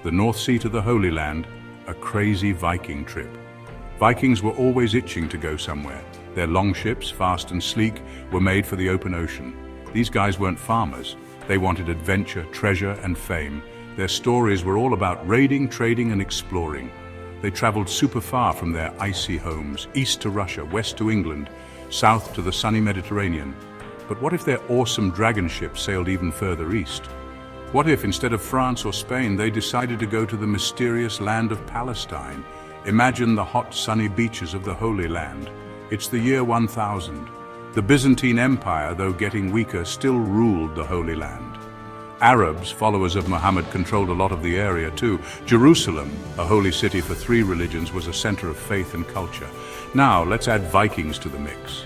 The North Sea to the Holy Land, a crazy Viking trip. Vikings were always itching to go somewhere. Their longships, fast and sleek, were made for the open ocean. These guys weren't farmers. They wanted adventure, treasure, and fame. Their stories were all about raiding, trading, and exploring. They traveled super far from their icy homes, east to Russia, west to England, south to the sunny Mediterranean. But what if their awesome dragon ship sailed even further east? What if, instead of France or Spain, they decided to go to the mysterious land of Palestine? Imagine the hot, sunny beaches of the Holy Land. It's the year 1000. The Byzantine Empire, though getting weaker, still ruled the Holy Land. Arabs, followers of Muhammad, controlled a lot of the area too. Jerusalem, a holy city for 3 religions, was a center of faith and culture. Now, let's add Vikings to the mix.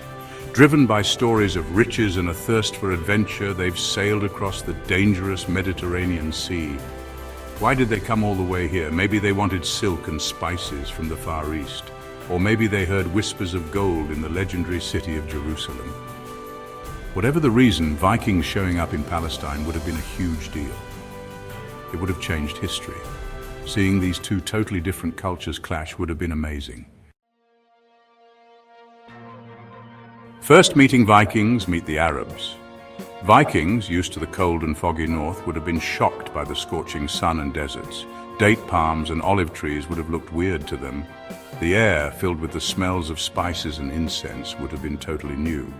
Driven by stories of riches and a thirst for adventure, they've sailed across the dangerous Mediterranean Sea. Why did they come all the way here? Maybe they wanted silk and spices from the Far East. Or maybe they heard whispers of gold in the legendary city of Jerusalem. Whatever the reason, Vikings showing up in Palestine would have been a huge deal. It would have changed history. Seeing these 2 totally different cultures clash would have been amazing. First meeting Vikings, meet the Arabs. Vikings, used to the cold and foggy north, would have been shocked by the scorching sun and deserts. Date palms and olive trees would have looked weird to them. The air, filled with the smells of spices and incense, would have been totally new.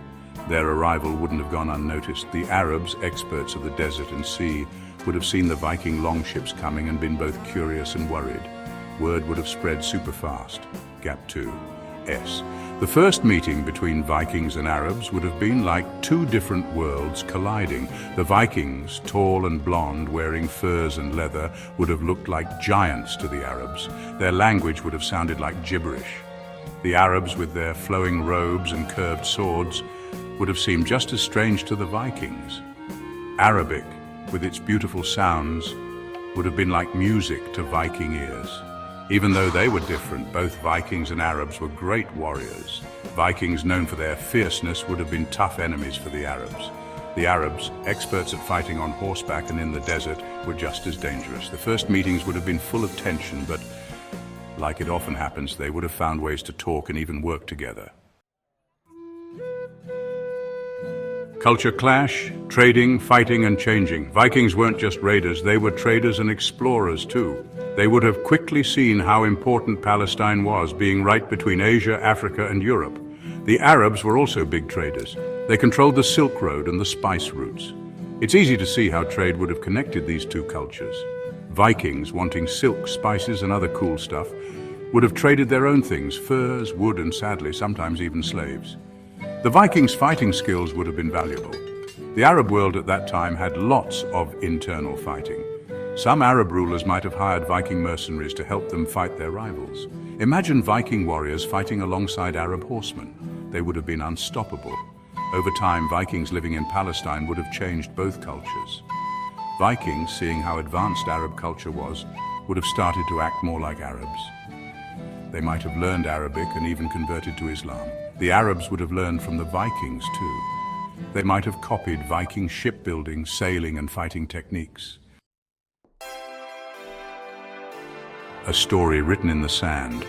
Their arrival wouldn't have gone unnoticed. The Arabs, experts of the desert and sea, would have seen the Viking longships coming and been both curious and worried. Word would have spread super fast. Gap 2. S. The first meeting between Vikings and Arabs would have been like 2 different worlds colliding. The Vikings, tall and blonde, wearing furs and leather, would have looked like giants to the Arabs. Their language would have sounded like gibberish. The Arabs, with their flowing robes and curved swords, would have seemed just as strange to the Vikings. Arabic, with its beautiful sounds, would have been like music to Viking ears. Even though they were different, both Vikings and Arabs were great warriors. Vikings, known for their fierceness, would have been tough enemies for the Arabs. The Arabs, experts at fighting on horseback and in the desert, were just as dangerous. The first meetings would have been full of tension, but like it often happens, they would have found ways to talk and even work together. Culture clash, trading, fighting, and changing. Vikings weren't just raiders, they were traders and explorers too. They would have quickly seen how important Palestine was, being right between Asia, Africa, and Europe. The Arabs were also big traders. They controlled the Silk Road and the spice routes. It's easy to see how trade would have connected these 2 cultures. Vikings, wanting silk, spices, and other cool stuff, would have traded their own things, furs, wood, and sadly, sometimes even slaves. The Vikings' fighting skills would have been valuable. The Arab world at that time had lots of internal fighting. Some Arab rulers might have hired Viking mercenaries to help them fight their rivals. Imagine Viking warriors fighting alongside Arab horsemen. They would have been unstoppable. Over time, Vikings living in Palestine would have changed both cultures. Vikings, seeing how advanced Arab culture was, would have started to act more like Arabs. They might have learned Arabic and even converted to Islam. The Arabs would have learned from the Vikings too. They might have copied Viking shipbuilding, sailing, and fighting techniques. A story written in the sand.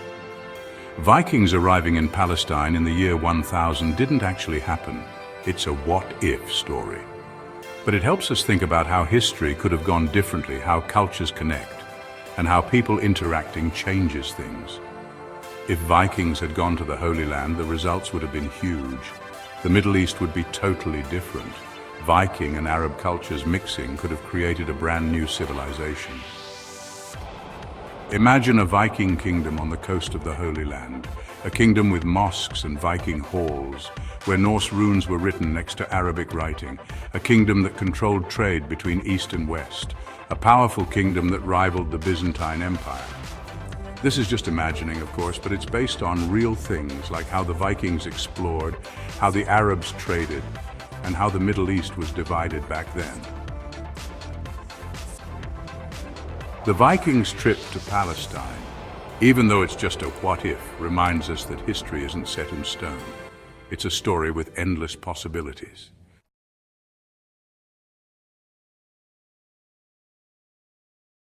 Vikings arriving in Palestine in the year 1000 didn't actually happen. It's a what-if story. But it helps us think about how history could have gone differently, how cultures connect, and how people interacting changes things. If Vikings had gone to the Holy Land, the results would have been huge. The Middle East would be totally different. Viking and Arab cultures mixing could have created a brand new civilization. Imagine a Viking kingdom on the coast of the Holy Land, a kingdom with mosques and Viking halls, where Norse runes were written next to Arabic writing, a kingdom that controlled trade between East and West, a powerful kingdom that rivaled the Byzantine Empire. This is just imagining, of course, but it's based on real things like how the Vikings explored, how the Arabs traded, and how the Middle East was divided back then. The Vikings' trip to Palestine, even though it's just a what-if, reminds us that history isn't set in stone. It's a story with endless possibilities.